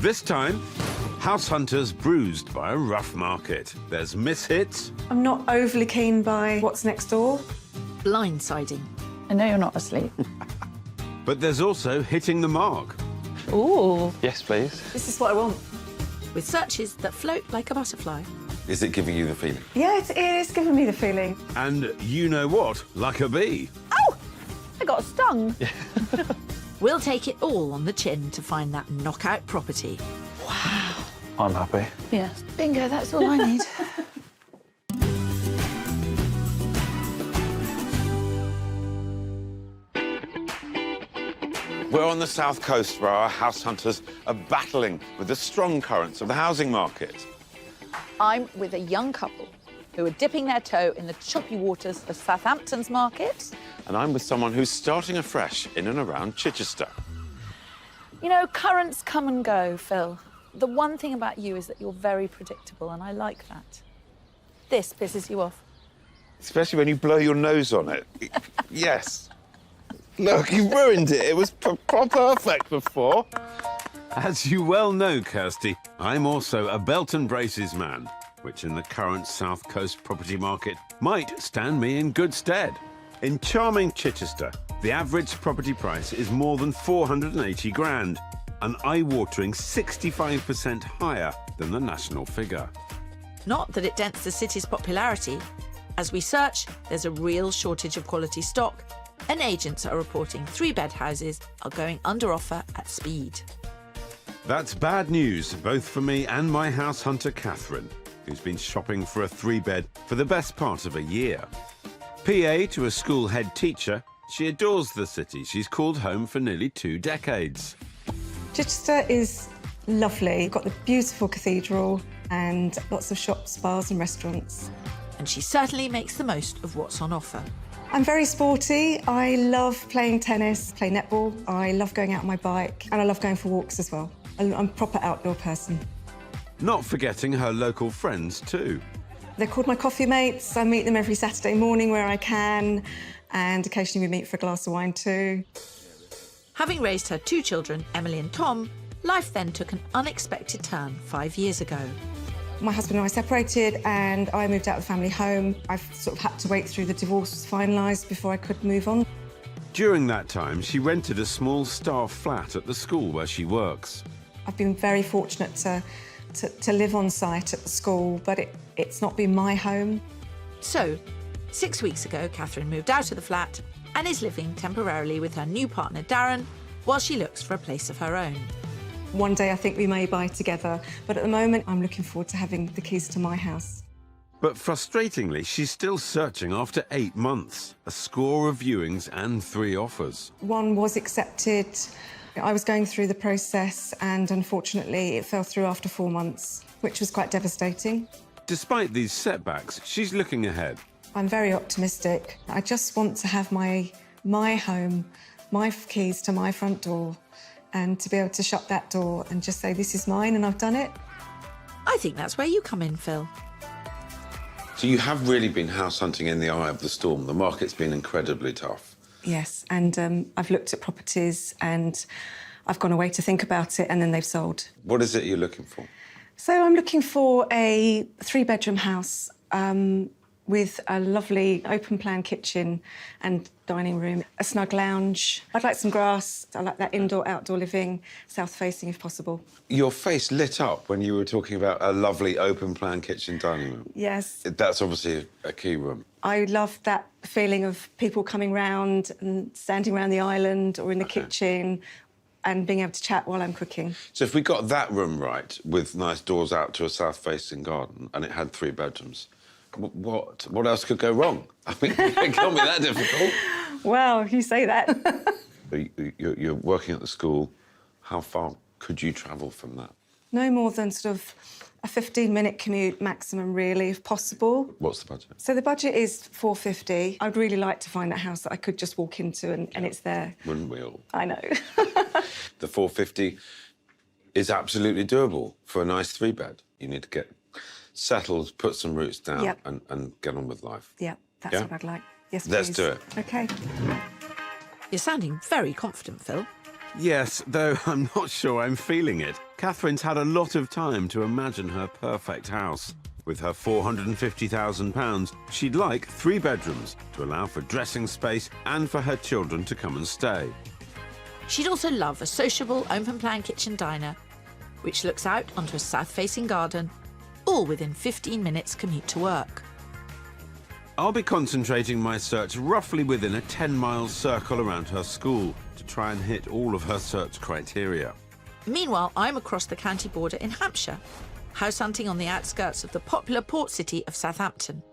This time, house hunters bruised by a rough market. There's mishits. I'm not overly keen by what's next door. Blindsiding. I know you're not asleep. But there's also hitting the mark. Ooh. Yes, please. This is what I want. With searches that float like a butterfly. Is it giving you the feeling? Yeah, it is giving me the feeling. And you know what? Like a bee. Oh! I got stung. We'll take it all on the chin to find that knockout property. I'm happy. Yes. Bingo, that's all I need. We're on the south coast where our house hunters are battling with the strong currents of the housing market. I'm with a young couple who are dipping their toe in the choppy waters of Southampton's market. And I'm with someone who's starting afresh in and around Chichester. You know, currents come and go, Phil. The one thing about you is that you're very predictable, and I like that. This pisses you off. Especially when you blow your nose on it. Yes. Look, you ruined it. It was perfect before. As you well know, Kirsty, I'm also a belt and braces man, which in the current South Coast property market might stand me in good stead. In charming Chichester, the average property price is more than 480 grand, an eye-watering 65% higher than the national figure. Not that it dents the city's popularity. As we search, there's a real shortage of quality stock, and agents are reporting 3-bed houses are going under offer at speed. That's bad news, both for me and my house hunter, Catherine, who's been shopping for a 3-bed for the best part of a year. PA to a school head teacher, she adores the city she's called home for nearly 2 decades. Chichester is lovely. You've got the beautiful cathedral and lots of shops, bars and restaurants. And she certainly makes the most of what's on offer. I'm very sporty. I love playing tennis, play netball. I love going out on my bike and I love going for walks as well. I'm a proper outdoor person. Not forgetting her local friends too. They're called my coffee mates. I meet them every Saturday morning where I can, and occasionally we meet for a glass of wine too. Having raised her 2 children, Emily and Tom, life then took an unexpected turn 5 years ago. My husband and I separated and I moved out of the family home. I've sort of had to wait through the divorce was finalised before I could move on. During that time, she rented a small staff flat at the school where she works. I've been very fortunate to live on site at the school, but it's not been my home. So, 6 weeks ago, Catherine moved out of the flat and is living temporarily with her new partner, Darren, while she looks for a place of her own. One day I think we may buy together, but at the moment I'm looking forward to having the keys to my house. But frustratingly, she's still searching after 8 months, a score of viewings and 3 offers. One was accepted. I was going through the process and unfortunately it fell through after 4 months, which was quite devastating. Despite these setbacks, she's looking ahead. I'm very optimistic. I just want to have my home, my keys to my front door, and to be able to shut that door and just say, this is mine and I've done it. I think that's where you come in, Phil. So you have really been house hunting in the eye of the storm. The market's been incredibly tough. Yes, and I've looked at properties and I've gone away to think about it and then they've sold. What is it you're looking for? So I'm looking for a 3-bedroom house with a lovely open-plan kitchen and dining room, a snug lounge. I'd like some grass. I like that indoor-outdoor living, south-facing if possible. Your face lit up when you were talking about a lovely open-plan kitchen dining room. Yes. That's obviously a key room. I love that feeling of people coming round and standing around the island or in the kitchen and being able to chat while I'm cooking. So if we got that room right, with nice doors out to a south-facing garden, and it had 3 bedrooms, what else could go wrong? I mean, it can't be that difficult. Well, you say that. You're working at the school. How far could you travel from that? No more than sort of a 15-minute commute maximum, really, if possible. What's the budget? So the budget is $450. I'd really like to find that house that I could just walk into and it's there. Wouldn't we all? I know. The $450 is absolutely doable for a nice 3-bed. You need to get settled, put some roots down Yep. and get on with life. Yeah, that's Yeah? what I'd like. Yes, please. Let's do it. OK. You're sounding very confident, Phil. Yes, though I'm not sure I'm feeling it. Catherine's had a lot of time to imagine her perfect house. With her £450,000, she'd like 3 bedrooms to allow for dressing space and for her children to come and stay. She'd also love a sociable, open-plan kitchen diner, which looks out onto a south-facing garden, all within 15 minutes commute to work. I'll be concentrating my search roughly within a 10-mile circle around her school to try and hit all of her search criteria. Meanwhile, I'm across the county border in Hampshire, house hunting on the outskirts of the popular port city of Southampton.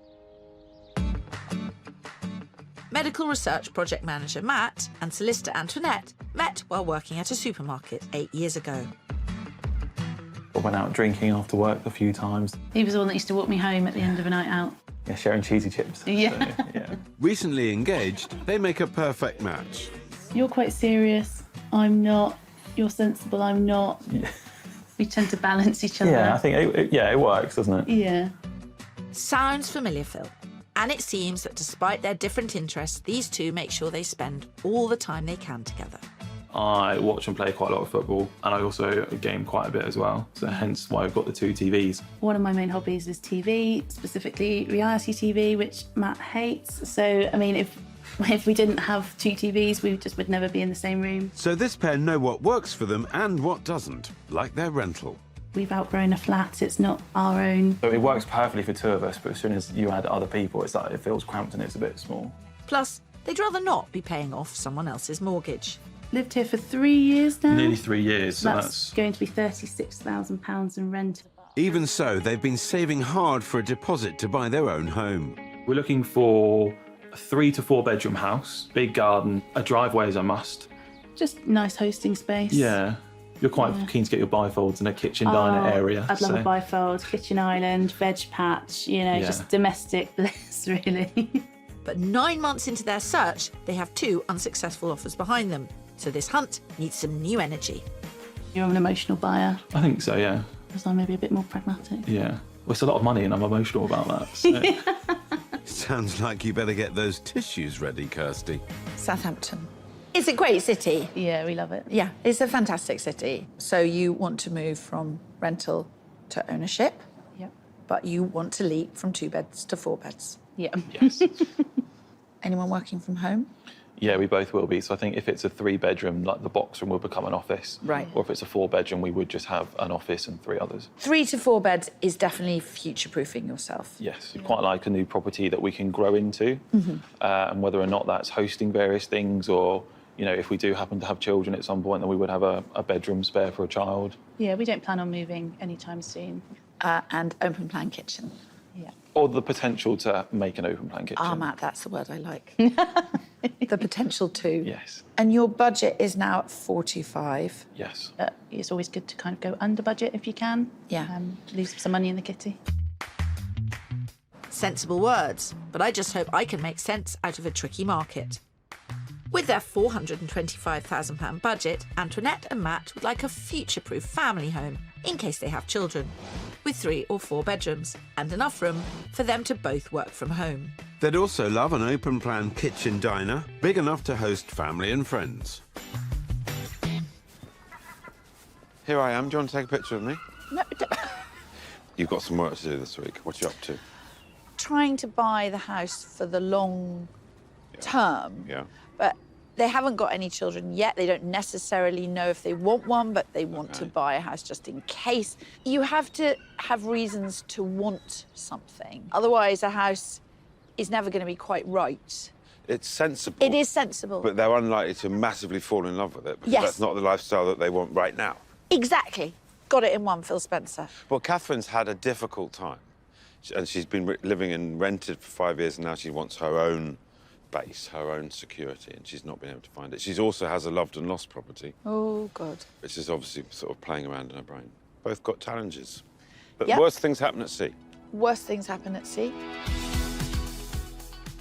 Medical research project manager Matt and solicitor Antoinette met while working at a supermarket 8 years ago. I went out drinking after work a few times. He was the one that used to walk me home at the end of a night out. Yeah, sharing cheesy chips. Yeah. So, yeah. Recently engaged, they make a perfect match. You're quite serious. I'm not. You're sensible. I'm not. Yeah. We tend to balance each other. Yeah, I think it works, doesn't it? Yeah. Sounds familiar, Phil. And it seems that despite their different interests, these two make sure they spend all the time they can together. I watch and play quite a lot of football, and I also game quite a bit as well, so hence why I've got the 2 TVs. One of my main hobbies is TV, specifically reality TV, which Matt hates. So, I mean, if we didn't have 2 TVs, we just would never be in the same room. So this pair know what works for them and what doesn't, like their rental. We've outgrown a flat. It's not our own. So it works perfectly for 2 of us, but as soon as you add other people, it's like it feels cramped and it's a bit small. Plus, they'd rather not be paying off someone else's mortgage. Lived here for 3 years now. Nearly 3 years, so That's going to be £36,000 in rent. Even so, they've been saving hard for a deposit to buy their own home. We're looking for a 3 to 4 bedroom house, big garden, a driveway is a must. Just nice hosting space. Yeah. You're quite keen to get your bifolds in a kitchen diner area. I'd love a bifold, kitchen island, veg patch, just domestic bliss, really. But 9 months into their search, they have 2 unsuccessful offers behind them. So this hunt needs some new energy. You're an emotional buyer, I think so, yeah. whereas I'm maybe a bit more pragmatic. Yeah. Well, it's a lot of money and I'm emotional about that. So. Sounds like you better get those tissues ready, Kirsty. Southampton. It's a great city. Yeah, we love it. Yeah, it's a fantastic city. So you want to move from rental to ownership, Yep. but you want to leap from 2 beds to 4 beds. Yeah. Yes. Anyone working from home? Yeah, we both will be. So I think if it's a 3 bedroom, like the box room will become an office. Right. Or if it's a 4 bedroom, we would just have an office and 3 others. 3 to 4 beds is definitely future-proofing yourself. Yes, quite like a new property that we can grow into. And whether or not that's hosting various things or, if we do happen to have children at some point, then we would have a bedroom spare for a child. Yeah, we don't plan on moving anytime soon. And open plan kitchen. Yeah. Or the potential to make an open plan kitchen. Ah, Matt, that's the word I like. The potential to. Yes. And your budget is now at 45. Yes. It's always good to kind of go under budget if you can. Yeah. Leave some money in the kitty. Sensible words, but I just hope I can make sense out of a tricky market. With their £425,000 budget, Antoinette and Matt would like a future-proof family home in case they have children, with 3 or 4 bedrooms and enough room for them to both work from home. They'd also love an open-plan kitchen diner, big enough to host family and friends. Here I am. Do you want to take a picture of me? No, You've got some work to do this week. What are you up to? trying to buy the house for the long term. Yeah. But they haven't got any children yet. They don't necessarily know if they want one, but they want to buy a house just in case. You have to have reasons to want something. Otherwise, a house is never going to be quite right. It's sensible. It is sensible. But they're unlikely to massively fall in love with it because Yes. that's not the lifestyle that they want right now. Exactly. Got it in one, Phil Spencer. Well, Catherine's had a difficult time. And she's been living in rented for 5 years, and now she wants her own base, her own security, and she's not been able to find it. She also has a loved and lost property, Oh, God. which is obviously sort of playing around in her brain. Both got challenges. But Yep. worse things happen at sea. Worst things happen at sea.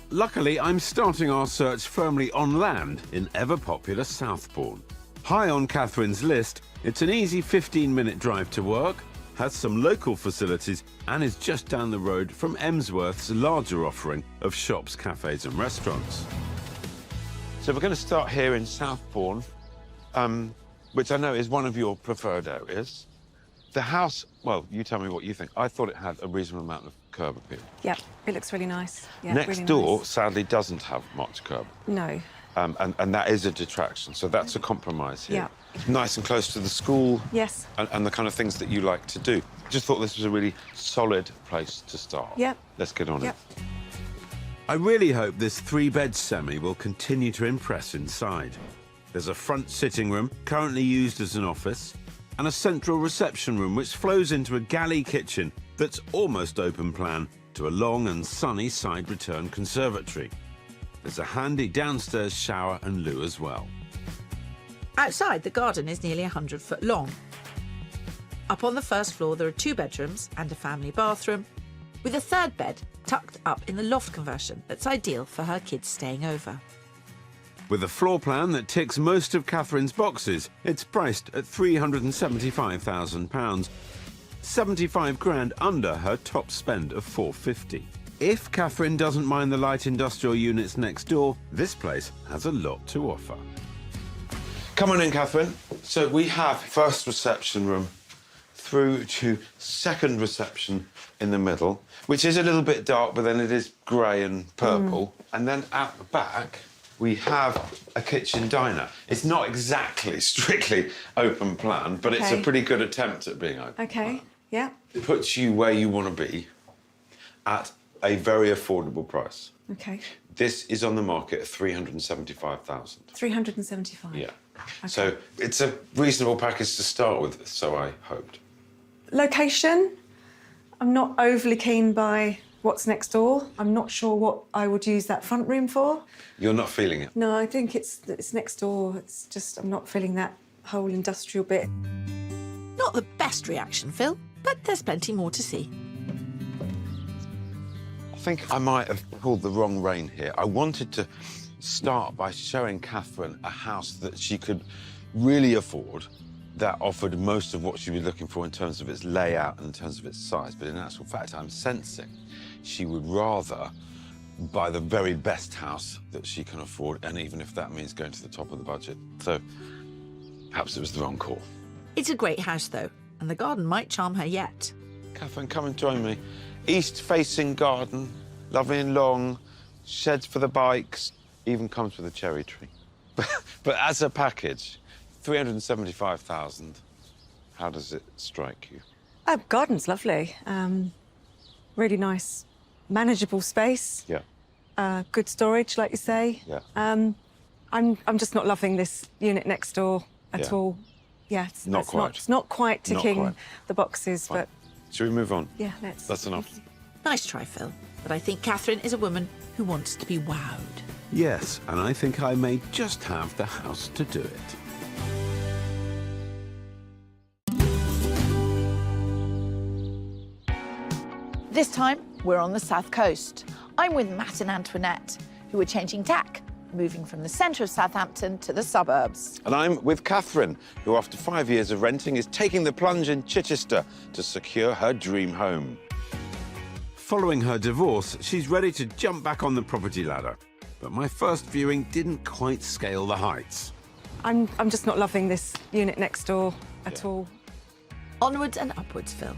Luckily, I'm starting our search firmly on land in ever-popular Southbourne. High on Catherine's list, it's an easy 15-minute drive to work, has some local facilities, and is just down the road from Emsworth's larger offering of shops, cafes and restaurants. So we're going to start here in Southbourne, which I know is one of your preferred areas. The house, well, you tell me what you think. I thought it had a reasonable amount of curb appeal. Yep, it looks really nice. Yeah, Next really door, nice. sadly, doesn't have much curb. No. And that is a detraction, so that's a compromise here. Yeah. Nice and close to the school. Yes. And the kind of things that you like to do. Just thought this was a really solid place to start. Yep. Let's get on Yep. it. I really hope this 3-bed semi will continue to impress inside. There's a front sitting room, currently used as an office, and a central reception room which flows into a galley kitchen that's almost open plan to a long and sunny side return conservatory. There's a handy downstairs shower and loo as well. Outside, the garden is nearly 100 foot long. Up on the first floor, there are 2 bedrooms and a family bathroom, with a 3rd bed tucked up in the loft conversion that's ideal for her kids staying over. With a floor plan that ticks most of Catherine's boxes, it's priced at £375,000, 75 grand under her top spend of £450. If Catherine doesn't mind the light industrial units next door, this place has a lot to offer. Come on in, Catherine. So we have first reception room through to second reception in the middle, which is a little bit dark, but then it is grey and purple. And then at the back, we have a kitchen diner. It's not exactly strictly open plan, but it's a Okay. pretty good attempt at being open Okay. plan. Yeah. It puts you where you want to be at a very affordable price. Okay. This is on the market at £375,000. 375. Yeah. So it's a reasonable package to start with, so I hoped. Location. I'm not overly keen by what's next door. I'm not sure what I would use that front room for. You're not feeling it? No, I think it's next door. It's just I'm not feeling that whole industrial bit. Not the best reaction, Phil, but there's plenty more to see. I think I might have pulled the wrong rein here. I wanted to start by showing Catherine a house that she could really afford, that offered most of what she'd be looking for in terms of its layout and in terms of its size. But in actual fact, I'm sensing she would rather buy the very best house that she can afford, and even if that means going to the top of the budget. So perhaps it was the wrong call. It's a great house, though, and the garden might charm her yet. Catherine, come and join me. East-facing garden, lovely and long, sheds for the bikes, even comes with a cherry tree. But as a package, 375,000, how does it strike you? Garden's lovely. Really nice, manageable space. Yeah. Good storage, like you say. Yeah. I'm just not loving this unit next door at Yeah. all. Yeah, it's Not quite. it's not quite Not ticking quite. the boxes, Fine. but Shall we move on? yeah, let's. That's enough. Nice try, Phil, but I think Catherine is a woman who wants to be wowed. Yes, and I think I may just have the house to do it. This time, we're on the south coast. I'm with Matt and Antoinette, who are changing tack, moving from the centre of Southampton to the suburbs. And I'm with Catherine, who after 5 years of renting is taking the plunge in Chichester to secure her dream home. Following her divorce, she's ready to jump back on the property ladder. But my first viewing didn't quite scale the heights. I'm just not loving this unit next door at all. Onwards and upwards, Phil.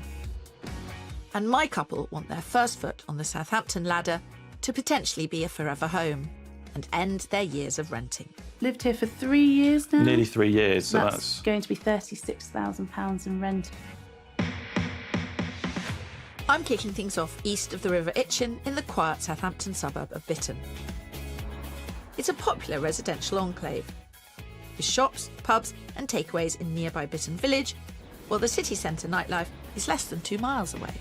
And my couple want their first foot on the Southampton ladder to potentially be a forever home and end their years of renting. Lived here for 3 years now. Nearly 3 years, so That's that's going to be £36,000 in rent. I'm kicking things off east of the River Itchen in the quiet Southampton suburb of Bitton. It's a popular residential enclave, with shops, pubs and takeaways in nearby Bitton village, while the city centre nightlife is less than 2 miles away.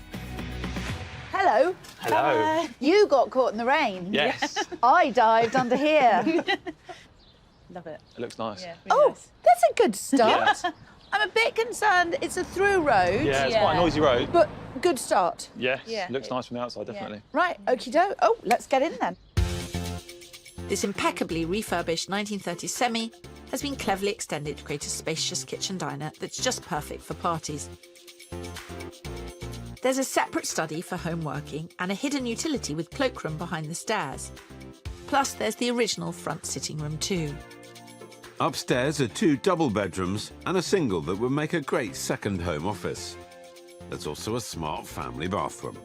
Hello. Hello. You got caught in the rain. Yes. I dived under here. Love it. It looks nice. Yeah, really Oh, nice. that's a good start. Yeah. I'm a bit concerned it's a through road. Yeah, it's quite a noisy road. But good start. Yes, Yeah. looks nice from the outside, definitely. Right, okie doke. Oh, let's get in then. This impeccably refurbished 1930s semi has been cleverly extended to create a spacious kitchen diner that's just perfect for parties. There's a separate study for home working and a hidden utility with cloakroom behind the stairs. Plus, there's the original front sitting room too. Upstairs are 2 double bedrooms and a single that would make a great second home office. There's also a smart family bathroom.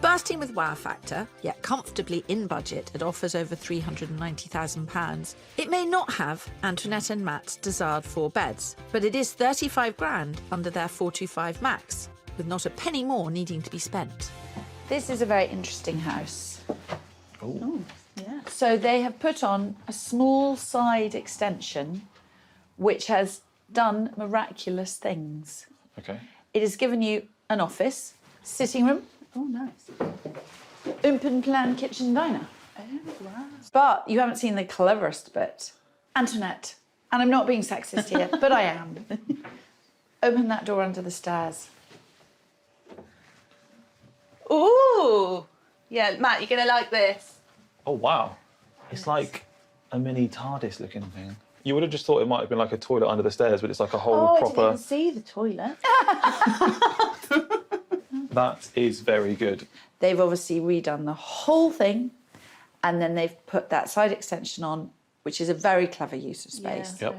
Bursting with wow factor, yet comfortably in budget at offers over £390,000, it may not have Antoinette and Matt's desired 4 beds, but it is 35 grand under their 425 max, with not a penny more needing to be spent. This is a very interesting house. Oh. Yeah. So they have put on a small side extension which has done miraculous things. Okay. It has given you an office, sitting room. Oh, nice. Open plan kitchen diner. Oh, wow. But you haven't seen the cleverest bit. Antoinette, and I'm not being sexist here, but I am. Open that door under the stairs. Ooh! Yeah, Matt, you're going to like this. Oh, wow. It's like a mini TARDIS looking thing. You would have just thought it might have been like a toilet under the stairs, but it's like a whole proper... I didn't even see the toilet. That is very good. They've obviously redone the whole thing, and then they've put that side extension on, which is a very clever use of space. Yep.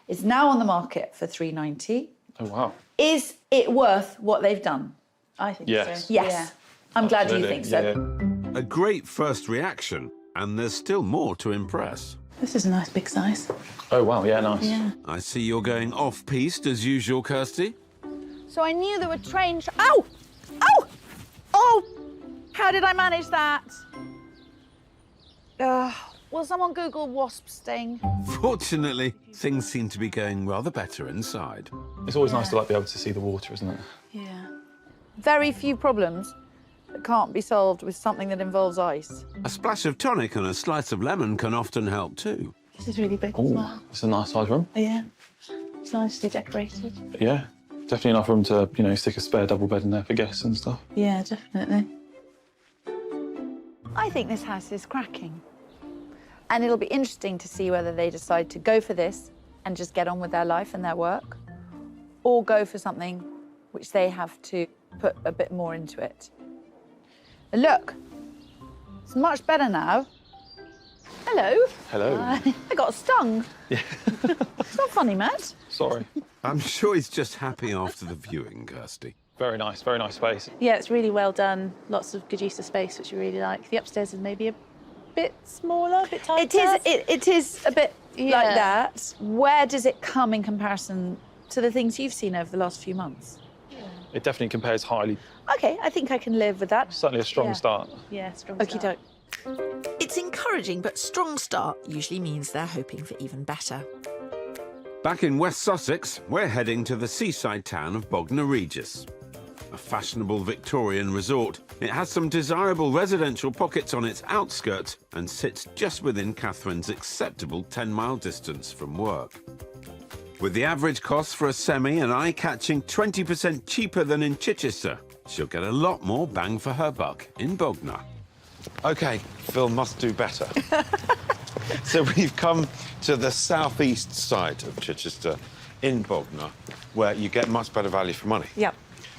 It's now on the market for $390. Oh, wow. Is it worth what they've done? I think Yes. so. Yes. Yeah. I'm glad you Absolutely. think so. Yeah. A great first reaction, and there's still more to impress. This is a nice big size. Oh, wow. Yeah, nice. Yeah. I see you're going off-piste as usual, Kirsty. So I knew there were train... Ow! Ow! Oh! How did I manage that? Will someone Google wasp sting? Fortunately, things seem to be going rather better inside. It's always nice to like be able to see the water, isn't it? Yeah. Very few problems that can't be solved with something that involves ice. A splash of tonic and a slice of lemon can often help too. This is really big as Oh, well. it's a nice size room. Yeah. It's nicely decorated. Yeah. Definitely enough room to, you know, stick a spare double bed in there for guests and stuff. Yeah, definitely. I think this house is cracking. And it'll be interesting to see whether they decide to go for this and just get on with their life and their work, or go for something which they have to put a bit more into it. And look, it's much better now. Hello. Hello. I got stung. Yeah. It's not funny, Matt. Sorry. I'm sure he's just happy after the viewing, Kirsty. Very nice space. Yeah, it's really well done. Lots of good use of space, which we really like. The upstairs is maybe a bit smaller, a bit tighter. It is a bit like Yeah. that. Where does it come in comparison to the things you've seen over the last few months? It definitely compares highly. Okay, I think I can live with that. Certainly a strong Yeah. start. Yeah, strong Okie start. doke. It's encouraging, but strong start usually means they're hoping for even better. Back in West Sussex, we're heading to the seaside town of Bognor Regis. A fashionable Victorian resort, it has some desirable residential pockets on its outskirts and sits just within Catherine's acceptable 10-mile distance from work. With the average cost for a semi an eye-catching 20% cheaper than in Chichester, she'll get a lot more bang for her buck in Bognor. OK, Phil must do better. So we've come to the southeast side of Chichester in Bognor, where you get much better value for money. Yep.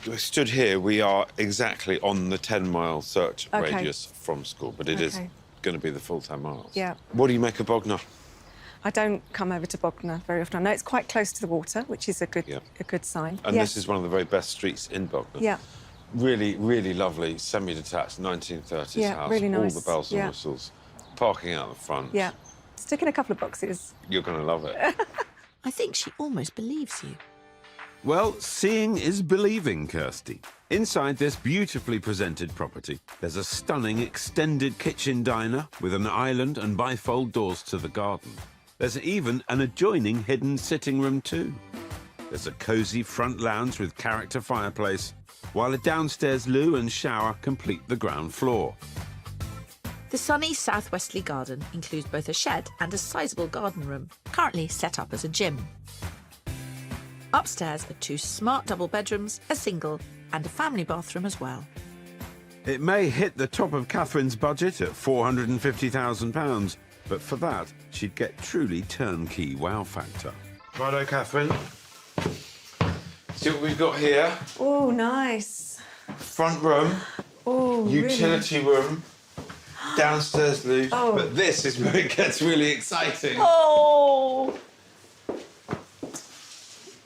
We stood here, we are exactly on the 10-mile search Okay. radius from school, but it is Okay. going to be the full 10 miles. Yeah. What do you make of Bognor? I don't come over to Bognor very often. I know it's quite close to the water, which is a good sign. And Yes. this is one of the very best streets in Bognor. Yeah. Really, really lovely, semi-detached 1930s Yeah, house. really All nice. the bells and Yeah. whistles. Parking out the front. Yeah. Stick in a couple of boxes. You're going to love it. I think she almost believes you. Well, seeing is believing, Kirsty. Inside this beautifully presented property, there's a stunning extended kitchen diner with an island and bifold doors to the garden. There's even an adjoining hidden sitting room too. There's a cosy front lounge with character fireplace, while a downstairs loo and shower complete the ground floor. The sunny southwesterly garden includes both a shed and a sizable garden room, currently set up as a gym. Upstairs are 2 smart double bedrooms, a single, and a family bathroom as well. It may hit the top of Catherine's budget at £450,000, but for that, she'd get truly turnkey wow factor. Righto, Catherine. See what we've got here. Oh, nice. Front room, Oh, utility room, downstairs loo. Oh. But this is where it gets really exciting. Oh,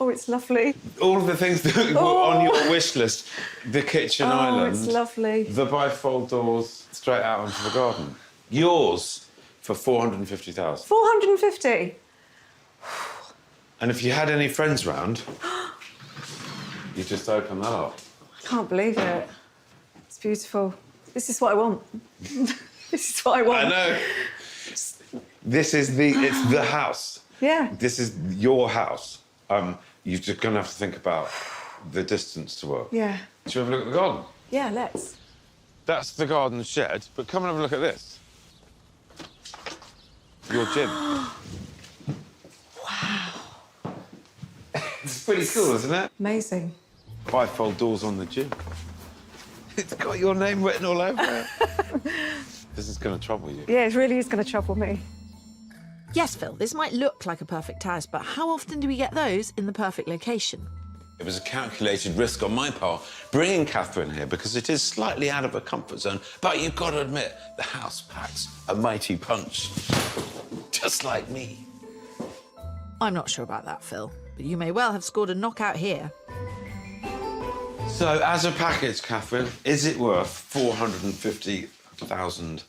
it's lovely. All of the things that were on your wish list. The kitchen island. Oh, it's lovely. The bifold doors straight out onto the garden. Yours for 450,000. 450. And if you had any friends round, you just open that up. I can't believe it. It's beautiful. This is what I want. This is what I want. I know. This is it's the house. Yeah. This is your house. You're just going to have to think about the distance to work. Yeah. Should we have a look at the garden? Yeah, let's. That's the garden shed, but come and have a look at this. Your gym. Wow. It's pretty cool, isn't it? Amazing. Bifold doors on the gym. It's got your name written all over it. This is going to trouble you. Yeah, it really is going to trouble me. Yes, Phil, this might look like a perfect house, but how often do we get those in the perfect location? It was a calculated risk on my part bringing Catherine here because it is slightly out of her comfort zone, but you've got to admit, the house packs a mighty punch. Just like me. I'm not sure about that, Phil, but you may well have scored a knockout here. So, as a package, Catherine, is it worth £450,000?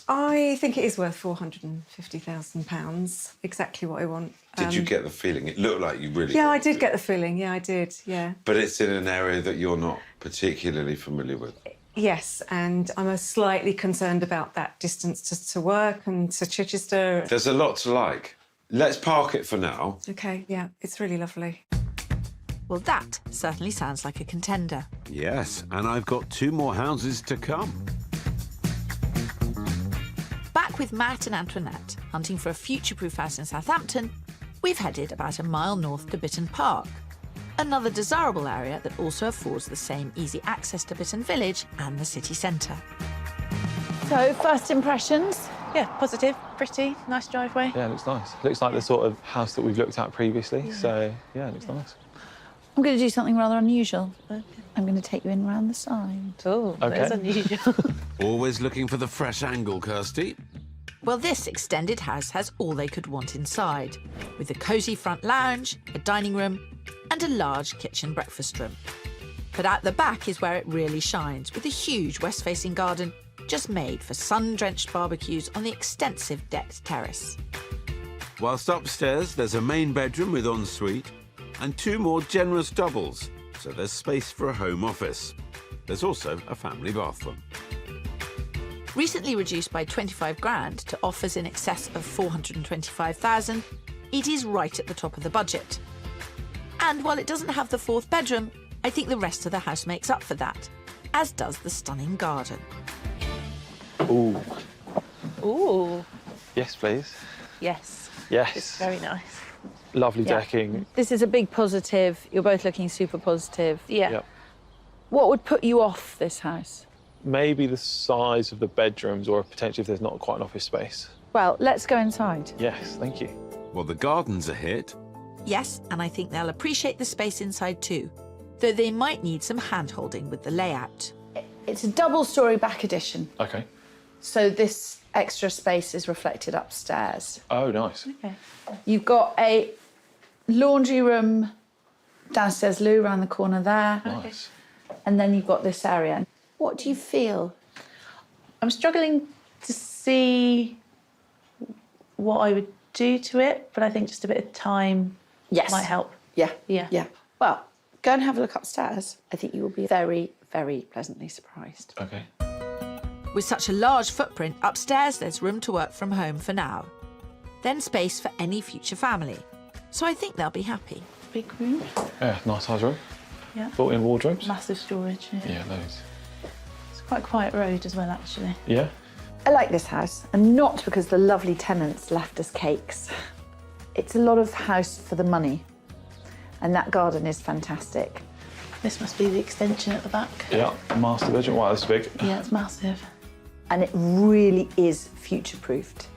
I think it is worth £450,000. Exactly what I want. Did you get the feeling? It looked like you really... Yeah, I did get the feeling. Yeah, I did. Yeah. But it's in an area that you're not particularly familiar with. Yes, and I'm slightly concerned about that distance to work and to Chichester. There's a lot to like. Let's park it for now. OK, yeah, it's really lovely. Well, that certainly sounds like a contender. Yes, and I've got 2 more houses to come. Back with Matt and Antoinette, hunting for a future-proof house in Southampton, we've headed about a mile north to Bitton Park, another desirable area that also affords the same easy access to Bitton Village and the city centre. So, first impressions? Yeah, positive, pretty, nice driveway. Yeah, it looks nice. Looks like the sort of house that we've looked at previously, so yeah, it looks nice. I'm going to do something rather unusual. I'm going to take you in round the side. Oh, Okay. that's unusual. Always looking for the fresh angle, Kirsty. Well, this extended house has all they could want inside, with a cosy front lounge, a dining room, and a large kitchen breakfast room. But at the back is where it really shines, with a huge west-facing garden just made for sun-drenched barbecues on the extensive decked terrace. Whilst upstairs, there's a main bedroom with ensuite and 2 more generous doubles, so there's space for a home office. There's also a family bathroom. Recently reduced by 25 grand to offers in excess of 425,000, it is right at the top of the budget. And while it doesn't have the 4th bedroom, I think the rest of the house makes up for that, as does the stunning garden. Ooh. Ooh, Yes, please. yes. Yes. It's very nice. Lovely Yeah. decking. This is a big positive. You're both looking super positive. Yeah. Yep. What would put you off this house? Maybe the size of the bedrooms, or potentially if there's not quite an office space. Well, let's go inside. Yes, thank you. Well, the garden's a hit. Yes, and I think they'll appreciate the space inside too, though they might need some hand-holding with the layout. It's a double-storey back addition, Okay. so this extra space is reflected upstairs. Oh, nice. Okay. You've got a laundry room, downstairs loo around the corner there, Nice. and then you've got this area. What do you feel? I'm struggling to see what I would do to it, but I think just a bit of time Yes. might help. Yeah. Yeah. Yeah. Well, go and have a look upstairs. I think you will be very, very pleasantly surprised. Okay. With such a large footprint, upstairs there's room to work from home for now. Then space for any future family. So I think they'll be happy. Big room. Yeah, nice size room. Yeah. Built-in wardrobes. Massive storage. Yeah. Yeah, loads. It's quite a quiet road as well, actually. Yeah. I like this house, and not because the lovely tenants left us cakes. It's a lot of house for the money, and that garden is fantastic. This must be the extension at the back. Yeah, master bedroom. Wow, that's big. Yeah, it's massive. And it really is future-proofed.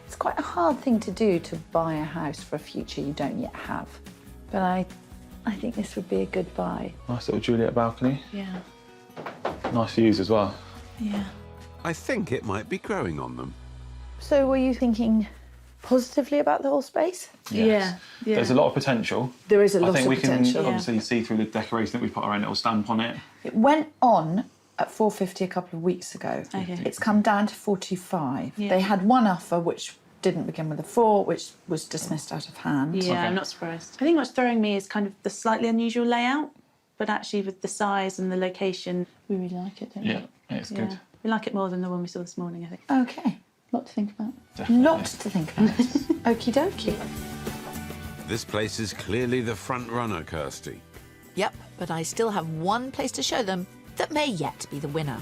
It's quite a hard thing to do, to buy a house for a future you don't yet have. But I think this would be a good buy. Nice little Juliet balcony. Yeah. Nice views as well. Yeah. I think it might be growing on them. So were you thinking positively about the whole space? Yeah. There's a lot of potential. There is a lot I think of we potential. can obviously see through the decoration that we put our own little stamp on it. It went on at 450 a couple of weeks ago. Okay. It's come down to 45. Yeah. They had one offer which didn't begin with a 4, which was dismissed out of hand. Yeah, Okay. I'm not surprised. I think what's throwing me is kind of the slightly unusual layout, but actually with the size and the location, we really like it, don't Yeah, we? it's good. We like it more than the one we saw this morning, I think. Okay. Lot to think about. Definitely. Lot to think about. Okie dokie. This place is clearly the front runner, Kirsty. Yep, but I still have one place to show them that may yet be the winner.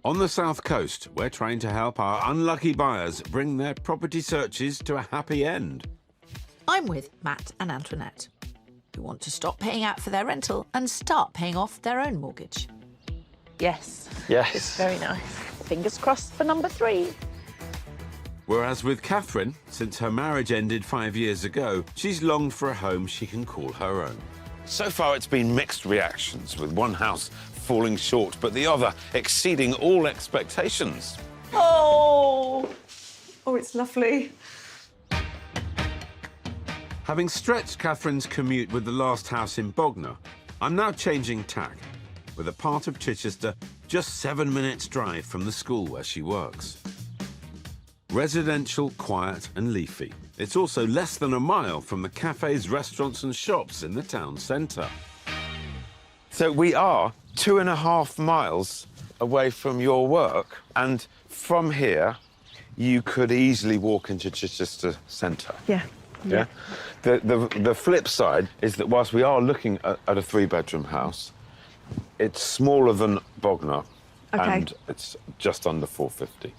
On the south coast, we're trying to help our unlucky buyers bring their property searches to a happy end. I'm with Matt and Antoinette, who want to stop paying out for their rental and start paying off their own mortgage. Yes. Yes. It's very nice. Fingers crossed for number 3. Whereas with Catherine, since her marriage ended 5 years ago, she's longed for a home she can call her own. So far, it's been mixed reactions, with one house falling short, but the other exceeding all expectations. Oh, it's lovely. Having stretched Catherine's commute with the last house in Bognor, I'm now changing tack, with a part of Chichester just 7 minutes' drive from the school where she works. Residential, quiet and leafy. It's also less than a mile from the cafes, restaurants and shops in the town centre. So we are 2.5 miles away from your work, and from here, you could easily walk into Chichester Centre. Yeah. Yeah. The flip side is that whilst we are looking at a 3-bedroom house, it's smaller than Bognor, Okay. and it's just under 450.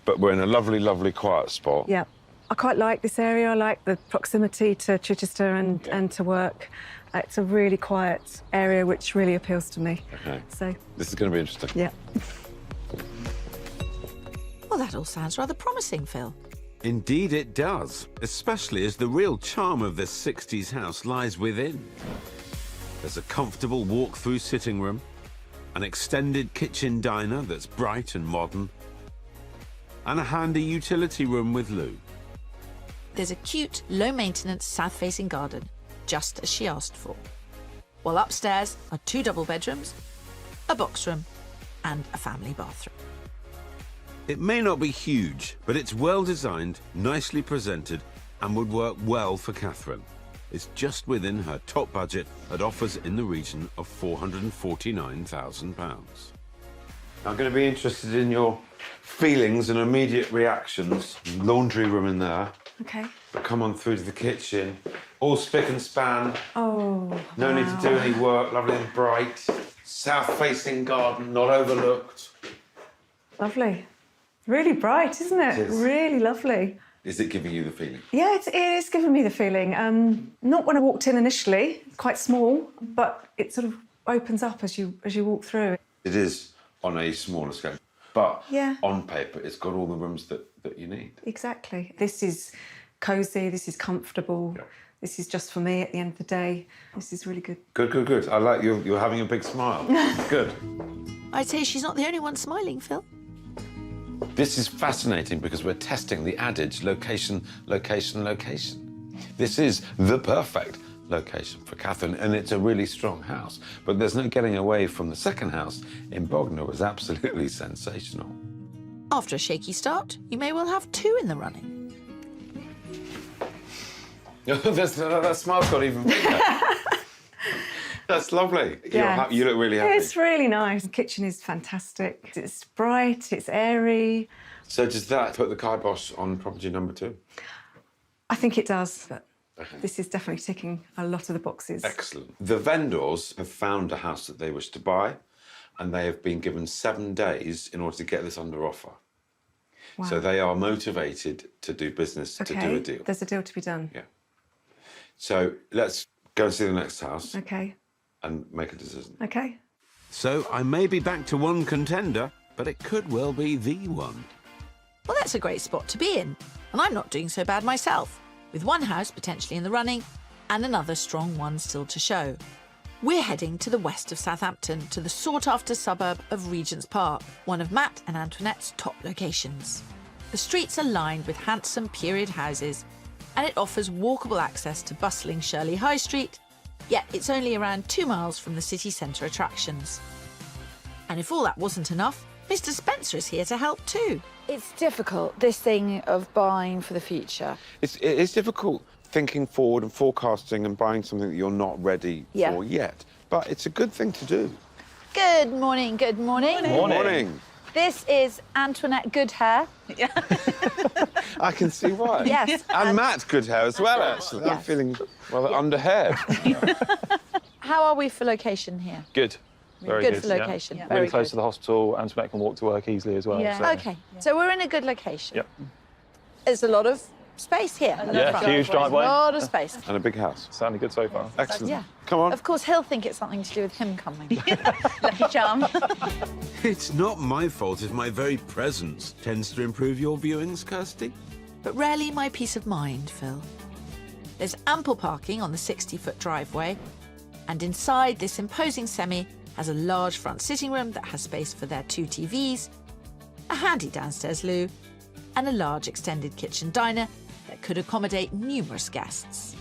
But we're in a lovely, lovely quiet spot. Yeah. I quite like this area. I like the proximity to Chichester and to work. It's a really quiet area which really appeals to me. Okay. So, This is going to be interesting. yeah. Well, that all sounds rather promising, Phil. Indeed it does, especially as the real charm of this 60s house lies within. There's a comfortable walk-through sitting room, an extended kitchen diner that's bright and modern, and a handy utility room with loo. There's a cute, low-maintenance, south-facing garden, just as she asked for. While upstairs are 2 double bedrooms, a box room, and a family bathroom. It may not be huge, but it's well designed, nicely presented, and would work well for Catherine. It's just within her top budget at offers in the region of £449,000. I'm going to be interested in your feelings and immediate reactions. Laundry room in there. Okay. But come on through to the kitchen. All spick and span. Oh, No need to do any work. Lovely and bright. South-facing garden, not overlooked. lovely. Really bright, isn't it? It is. Really lovely. Is it giving you the feeling? Yeah, it is giving me the feeling. Not when I walked in initially, quite small, but it sort of opens up as you walk through. It is on a smaller scale, but Yeah. on paper, it's got all the rooms that you need. Exactly. This is cosy, this is comfortable. Yeah. This is just for me at the end of the day. This is really good. Good, good, good. I like you're having a big smile. Good. I'd say she's not the only one smiling, Phil. This is fascinating because we're testing the adage location, location, location. This is the perfect location for Catherine, and it's a really strong house. But there's no getting away from the second house in Bognor was absolutely sensational. After a shaky start, you may well have 2 in the running. That smile's got even bigger. That's lovely. Yeah. You look really happy. It's really nice. The kitchen is fantastic. It's bright, it's airy. So does that put the kibosh on property number 2? I think it does, but Okay. this is definitely ticking a lot of the boxes. Excellent. The vendors have found a house that they wish to buy, and they have been given 7 days in order to get this under offer. Wow. So they are motivated to do business, to do a deal. There's a deal to be done. Yeah. So let's go and see the next house Okay. and make a decision. Okay. So I may be back to one contender, but it could well be the one. Well, that's a great spot to be in. And I'm not doing so bad myself, with one house potentially in the running and another strong one still to show. We're heading to the west of Southampton, to the sought-after suburb of Regent's Park, one of Matt and Antoinette's top locations. The streets are lined with handsome period houses, and it offers walkable access to bustling Shirley High Street, yet it's only around 2 miles from the city centre attractions. And if all that wasn't enough, Mr. Spencer is here to help too. It's difficult, this thing of buying for the future. It is difficult thinking forward and forecasting and buying something that you're not ready for yet. But it's a good thing to do. Good morning, good morning. Morning. This is Antoinette Goodhair. I can see why. Yes. And Matt good hair as well, actually. I'm feeling rather underhair. How are we for location here? Good. Very good good for location. Yeah. Very Really close good. to the hospital. Antoinette can walk to work easily as well. Yeah. So. Okay, so we're in a good location. Yep. There's a lot of space here. Yeah, huge driveway. A lot of space. And a big house. Sounding good so far. Excellent. Yeah. Come on. Of course, he'll think it's something to do with him coming. Lucky charm. It's not my fault if my very presence tends to improve your viewings, Kirsty. But rarely my peace of mind, Phil. There's ample parking on the 60-foot driveway, and inside this imposing semi has a large front sitting room that has space for their 2 TVs, a handy downstairs loo, and a large extended kitchen diner that could accommodate numerous guests.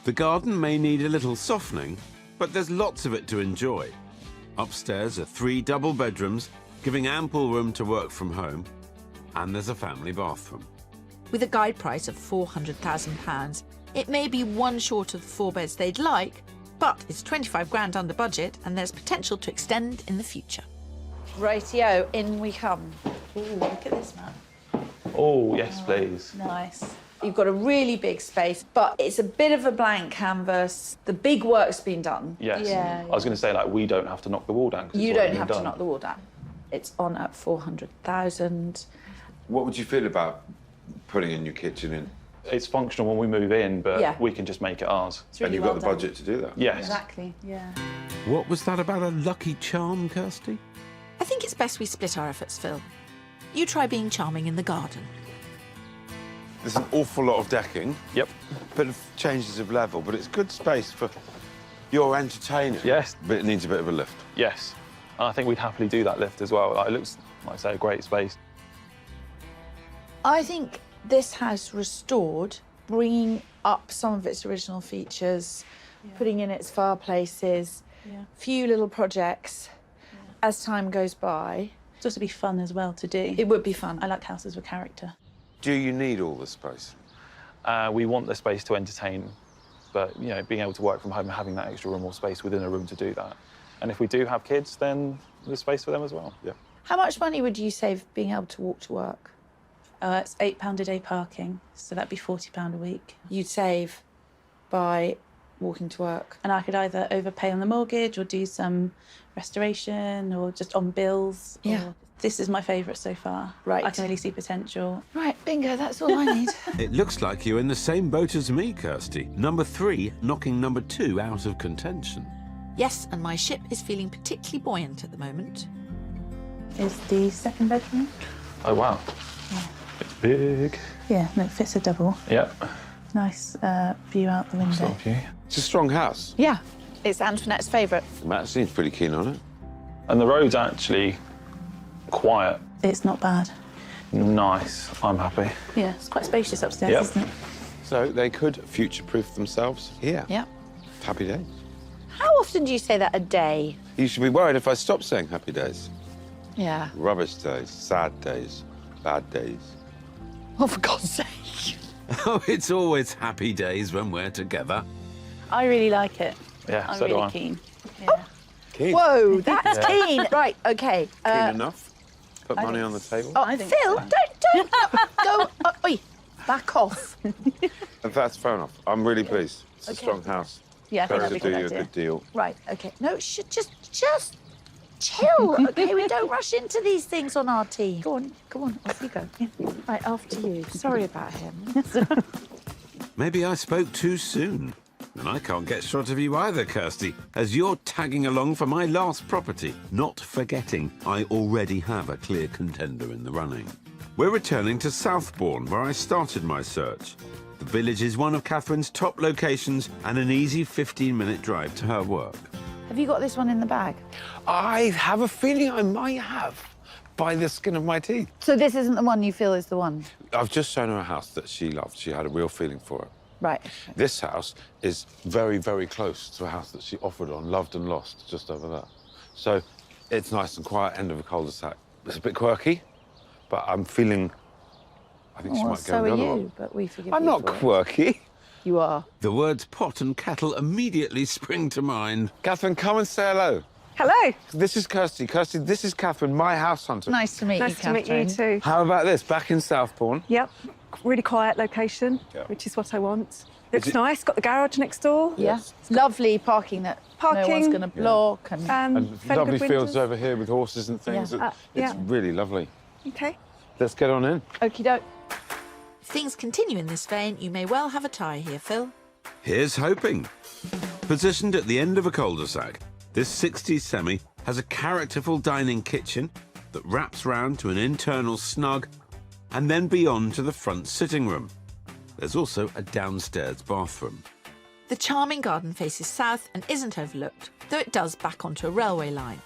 The garden may need a little softening, but there's lots of it to enjoy. Upstairs are 3 double bedrooms, giving ample room to work from home, and there's a family bathroom. With a guide price of £400,000, it may be one short of the 4 beds they'd like, but it's 25 grand under budget and there's potential to extend in the future. Rightio, in we come. Ooh, look at this map. Oh, yes, please. Nice. You've got a really big space, but it's a bit of a blank canvas. The big work's been done. Yes. Yeah, I was going to say, like, we don't have to knock the wall down. 'cause it's You already don't been have to done. knock the wall down. It's on at 400,000. What would you feel about putting a new kitchen in? It's functional when we move in, but Yeah. we can just make it ours. It's really And you've well got the done. budget to do that? Yes. Exactly, yeah. What was that about a lucky charm, Kirsty? I think it's best we split our efforts, Phil. You try being charming in the garden. There's an awful lot of decking, Yep. bit of changes of level, but it's good space for your entertaining. Yes. But it needs a bit of a lift. Yes. And I think we'd happily do that lift as well. Like, it looks, like I say, a great space. I think this house restored, bringing up some of its original features, putting in its fireplaces, Yeah. few little projects. As time goes by, It's also be fun as well to do. it would be fun. I like houses with character. Do you need all the space? We want the space to entertain, but, you know, being able to work from home and having that extra room or space within a room to do that. And if we do have kids, then there's space for them as well. Yeah. How much money would you save being able to walk to work? It's £8 a day parking, so that'd be £40 a week. You'd save by walking to work. And I could either overpay on the mortgage or do some restoration or just on bills. Yeah. Or... This is my favourite so far. Right. I can really see potential. Right, bingo, that's all I need. It looks like you're in the same boat as me, Kirsty. Number 3 knocking number 2 out of contention. Yes, and my ship is feeling particularly buoyant at the moment. Is the second bedroom? Oh, wow. It's big. Yeah, no, it fits a double. Yep. Nice view out the window. Sort of view. It's a strong house. Yeah, it's Antoinette's favourite. Matt seems pretty keen on it. And the road's actually quiet. It's not bad. Nice. I'm happy. Yeah, it's quite spacious upstairs, Yep. isn't it? So they could future-proof themselves here. Yeah. Happy days. How often do you say that a day? You should be worried if I stop saying happy days. Yeah. Rubbish days, sad days, bad days. Oh, for God's sake. Oh, it's always happy days when we're together. I really like it. Yeah, I'm so do really I. keen. Yeah. Keen. Whoa, that's keen. Right, OK. Keen enough? Put I money think on the table? Oh, I think Phil, so. don't go. Oi, back off. That's fair enough. I'm really pleased. It's a Okay. strong house. Yeah, I think Better that'd to be do a you a good idea. good deal. Right, OK. No, just chill, OK? We don't rush into these things on our team. Go on, off you go. Right, after you. Sorry about him. Maybe I spoke too soon. And I can't get shot of you either, Kirsty, as you're tagging along for my last property, not forgetting I already have a clear contender in the running. We're returning to Southbourne, where I started my search. The village is one of Catherine's top locations and an easy 15-minute drive to her work. Have you got this one in the bag? I have a feeling I might have, by the skin of my teeth. So this isn't the one you feel is the one? I've just shown her a house that she loved. She had a real feeling for it. Right. This house is very, very close to a house that she offered on, loved and lost, just over there. So it's nice and quiet, end of a cul-de-sac. It's a bit quirky, but I'm feeling... I think she might go with the other one. But we forgive I'm you not for it. quirky. You are. The words pot and kettle immediately spring to mind. Catherine, come and say hello. Hello. This is Kirsty. Kirsty, this is Catherine, my house hunter. Nice to meet you, Nice to meet you Catherine. too. How about this? Back in Southbourne. Yep. Really quiet location, Yeah. which is what I want. Looks it- nice. Got the garage next door. Yeah. Lovely parking that no one's Parking. going to block. And And fairly lovely good fields windows. over here with horses and things. Yeah. It's yeah. really lovely. Okay. Let's get on in. okie doke. If things continue in this vein, you may well have a tie here, Phil. Here's hoping. Positioned at the end of a cul-de-sac, this 60s semi has a characterful dining kitchen that wraps round to an internal snug and then beyond to the front sitting room. There's also a downstairs bathroom. The charming garden faces south and isn't overlooked, though it does back onto a railway line.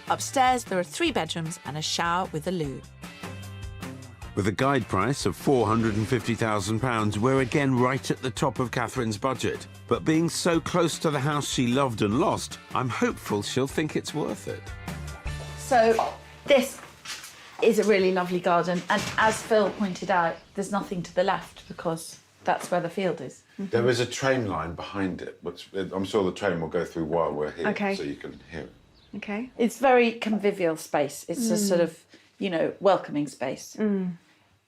Upstairs, there are 3 bedrooms and a shower with a loo. With a guide price of £450,000, we're again right at the top of Catherine's budget. But being so close to the house she loved and lost, I'm hopeful she'll think it's worth it. So this is a really lovely garden. And as Phil pointed out, there's nothing to the left because that's where the field is. There is a train line behind it, which I'm sure the train will go through while we're here, Okay. so you can hear it. Okay. It's very convivial space. It's a sort of, you know, welcoming space.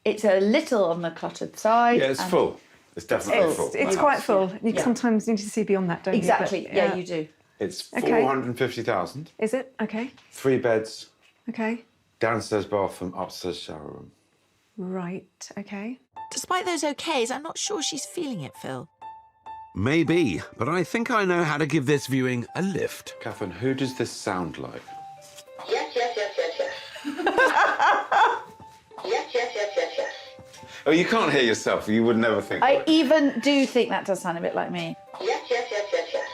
It's a little on the cluttered side. Yeah, it's and- full. It's definitely full. It's My quite house. full. You Yeah. sometimes need to see beyond that, don't Exactly. you? But, Yeah, you do. It's Okay. 450,000, Is it? Okay. 3 beds, Okay. downstairs bathroom, upstairs shower room. Right. Okay. Despite those okays, I'm not sure she's feeling it, Phil. Maybe, but I think I know how to give this viewing a lift. Catherine, who does this sound like? Yes, yes, yes, yes, yes. Yes, yes, yes, yes, yes. Oh, you can't hear yourself. You would never think. I that. even do think that does sound a bit like me. Yes, yes, yes, yes, yes.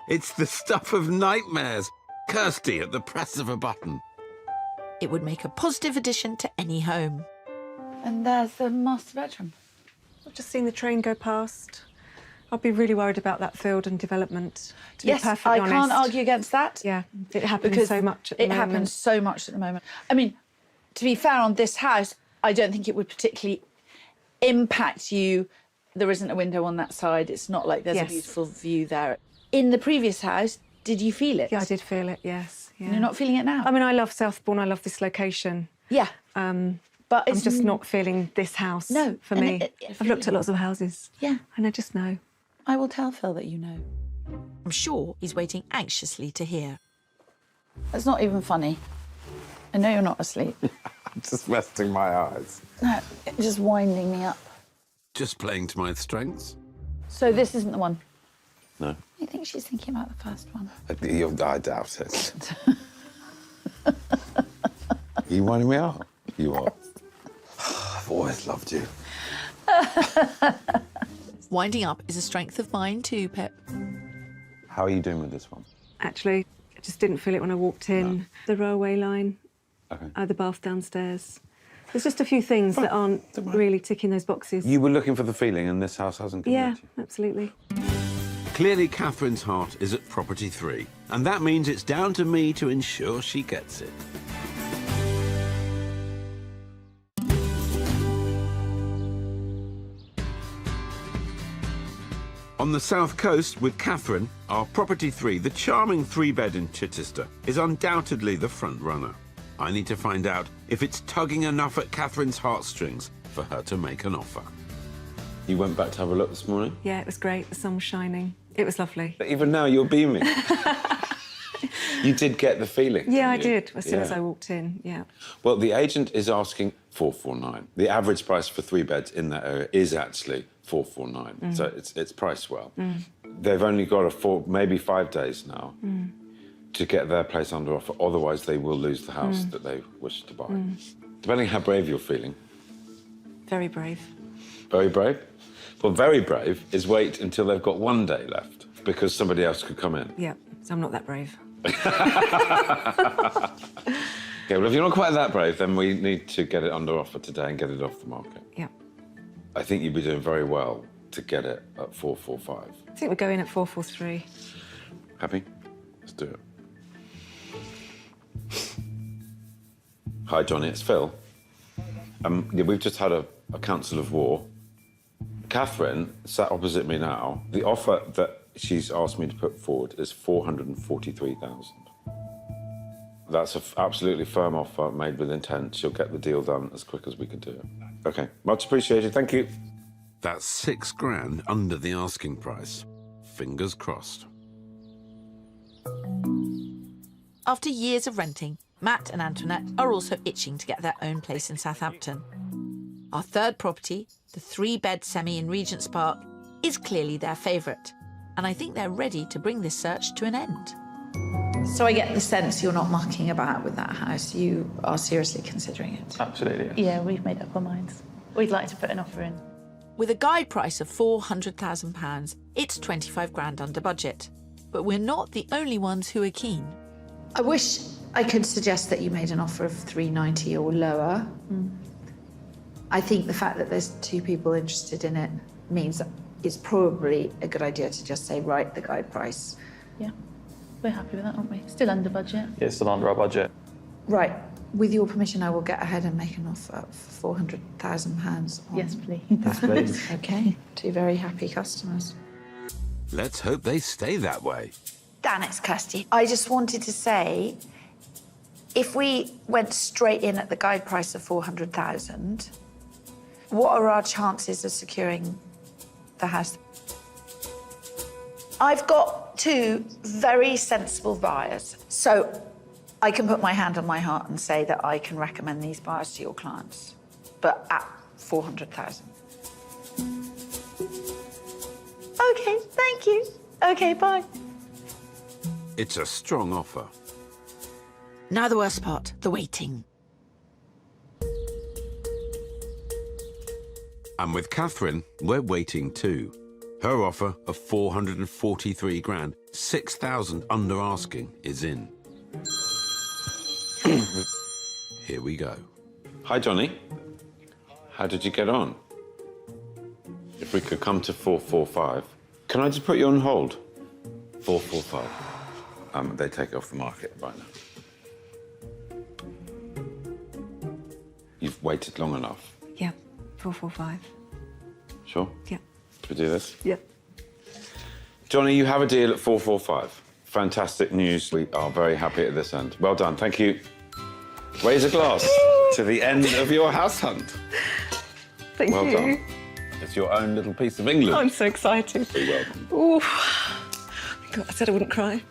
It's the stuff of nightmares. Kirsty at the press of a button. It would make a positive addition to any home. And there's the master bedroom. I've just seen the train go past. I'd be really worried about that field and development, to Yes, be perfectly I honest. can't argue against that. Yeah, it happens Because so much at the it moment. happens so much at the moment. I mean, to be fair on this house, I don't think it would particularly impact you. There isn't a window on that side. It's not like there's Yes. a beautiful view there. In the previous house, did you feel it? Yeah, I did feel it, yes. Yeah. And you're not feeling it now? I mean, I love Southbourne, I love this location. yeah. But I'm it's just not feeling this house No, for and me. I've looked at lots of houses. Yeah. And I just know. I will tell Phil that you know. I'm sure he's waiting anxiously to hear. That's not even funny. I know you're not asleep. I'm just resting my eyes. No, it's just winding me up. Just playing to my strengths. So this isn't the one. No. I think she's thinking about the first one. I doubt it. You winding me up? You are. I've always loved you. Winding up is a strength of mine too, Pip. How are you doing with this one? Actually, I just didn't feel it when I walked in. The railway line, Okay. the bath downstairs. There's just a few things that aren't really ticking those boxes. You were looking for the feeling, and this house hasn't Yeah, convinced you. absolutely. Clearly, Catherine's heart is at property 3, and that means it's down to me to ensure she gets it. On the south coast with Catherine, our property 3, the charming 3-bed in Chichester, is undoubtedly the front runner. I need to find out if it's tugging enough at Catherine's heartstrings for her to make an offer. You went back to have a look this morning? Yeah, it was great. The sun was shining. It was lovely. But even now, you're beaming. You did get the feeling. Yeah, I didn't you? did, as soon as Yeah. I walked in, yeah. Well, the agent is asking 449. The average price for 3 beds in that area is actually 449. So it's priced well. They've only got maybe 5 days now to get their place under offer. Otherwise, they will lose the house that they wish to buy. Depending how brave you're feeling. Very brave. Very brave? Well, very brave is wait until they've got 1 day left, because somebody else could come in. Yeah, so I'm not that brave. Okay, well, if you're not quite that brave, then we need to get it under offer today and get it off the market. Yeah. I think you'd be doing very well to get it at 445. I think we're going at 443. Happy? Let's do it. Hi, Johnny, it's Phil. Yeah, we've just had a council of war. Catherine sat opposite me now. The offer that she's asked me to put forward is 443,000. That's an absolutely firm offer, made with intent. She'll get the deal done as quick as we can do it. Okay, much appreciated. Thank you. That's £6,000 under the asking price. Fingers crossed. After years of renting, Matt and Antoinette are also itching to get their own place in Southampton. Our third property, the 3-bed semi in Regent's Park, is clearly their favourite, and I think they're ready to bring this search to an end. So I get the sense you're not mucking about with that house. You are seriously considering it. Absolutely. Yeah, we've made up our minds. We'd like to put an offer in. With a guide price of £400,000, it's 25 grand under budget. But we're not the only ones who are keen. I wish I could suggest that you made an offer of 390 or lower. I think the fact that there's 2 people interested in it means that it's probably a good idea to just say, right, the guide price. Yeah, we're happy with that, aren't we? Still under budget. Yeah, it's still under our budget. Right. With your permission, I will get ahead and make an offer for £400,000. Yes, please. Yes, please. Okay. 2 very happy customers. Let's hope they stay that way. Dan, it's Kirsty. I just wanted to say, if we went straight in at the guide price of 400,000, what are our chances of securing the house? I've got 2 very sensible buyers, so I can put my hand on my heart and say that I can recommend these buyers to your clients, but at 400,000. Okay, thank you. Okay, bye. It's a strong offer. Now the worst part, the waiting. And with Catherine, we're waiting too. Her offer of 443 grand, 6,000 under asking, is in. Here we go. Hi, Johnny. How did you get on? If we could come to 445. Can I just put you on hold? 445. They take it off the market right now. You've waited long enough. Yeah, 445. Sure? Yeah. Should we do this? Yeah. Johnny, you have a deal at 445. Fantastic news. We are very happy at this end. Well done. Thank you. Raise a glass to the end of your house hunt. Thank Well you. done. It's your own little piece of England. I'm so excited. You're welcome. Ooh. God, I said I wouldn't cry.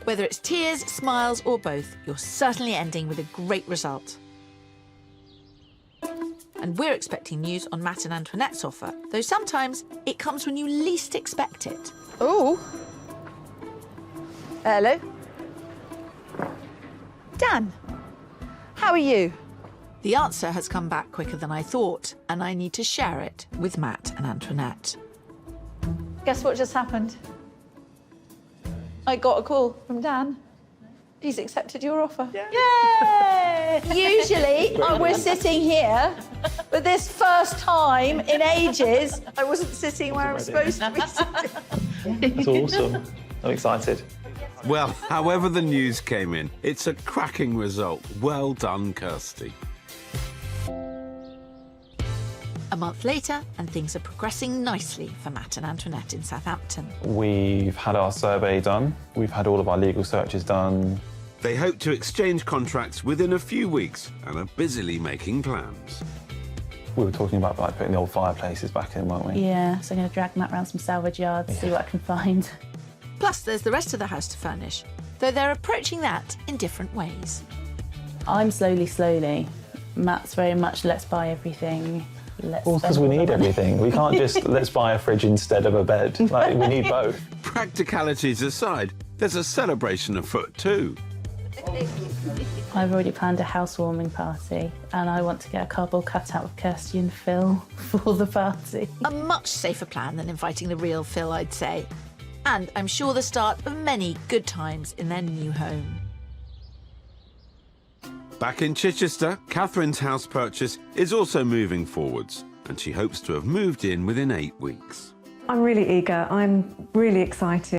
Whether it's tears, smiles, or both, you're certainly ending with a great result. And we're expecting news on Matt and Antoinette's offer, though sometimes it comes when you least expect it. Oh. Hello. Dan, how are you? The answer has come back quicker than I thought, and I need to share it with Matt and Antoinette. Guess what just happened? I got a call from Dan. He's accepted your offer. Yay! Usually, we're sitting here, but this first time in ages, I wasn't sitting where I'm supposed to be sitting. That's awesome. I'm excited. Well, however the news came in, it's a cracking result. Well done, Kirsty. A month later, and things are progressing nicely for Matt and Antoinette in Southampton. We've had our survey done. We've had all of our legal searches done. They hope to exchange contracts within a few weeks and are busily making plans. We were talking about like putting the old fireplaces back in, weren't we? Yeah, so I'm going to drag Matt around some salvage yards, see what I can find. Plus, there's the rest of the house to furnish, though they're approaching that in different ways. I'm slowly. Matt's very much let's buy everything. Well, because we need everything. We can't just let's buy a fridge instead of a bed. Like, we need both. Practicalities aside, there's a celebration afoot too. I've already planned a housewarming party and I want to get a cardboard cutout of Kirsty and Phil for the party. A much safer plan than inviting the real Phil, I'd say. And I'm sure the start of many good times in their new home. Back in Chichester, Catherine's house purchase is also moving forwards, and she hopes to have moved in within 8 weeks. I'm really eager. I'm really excited.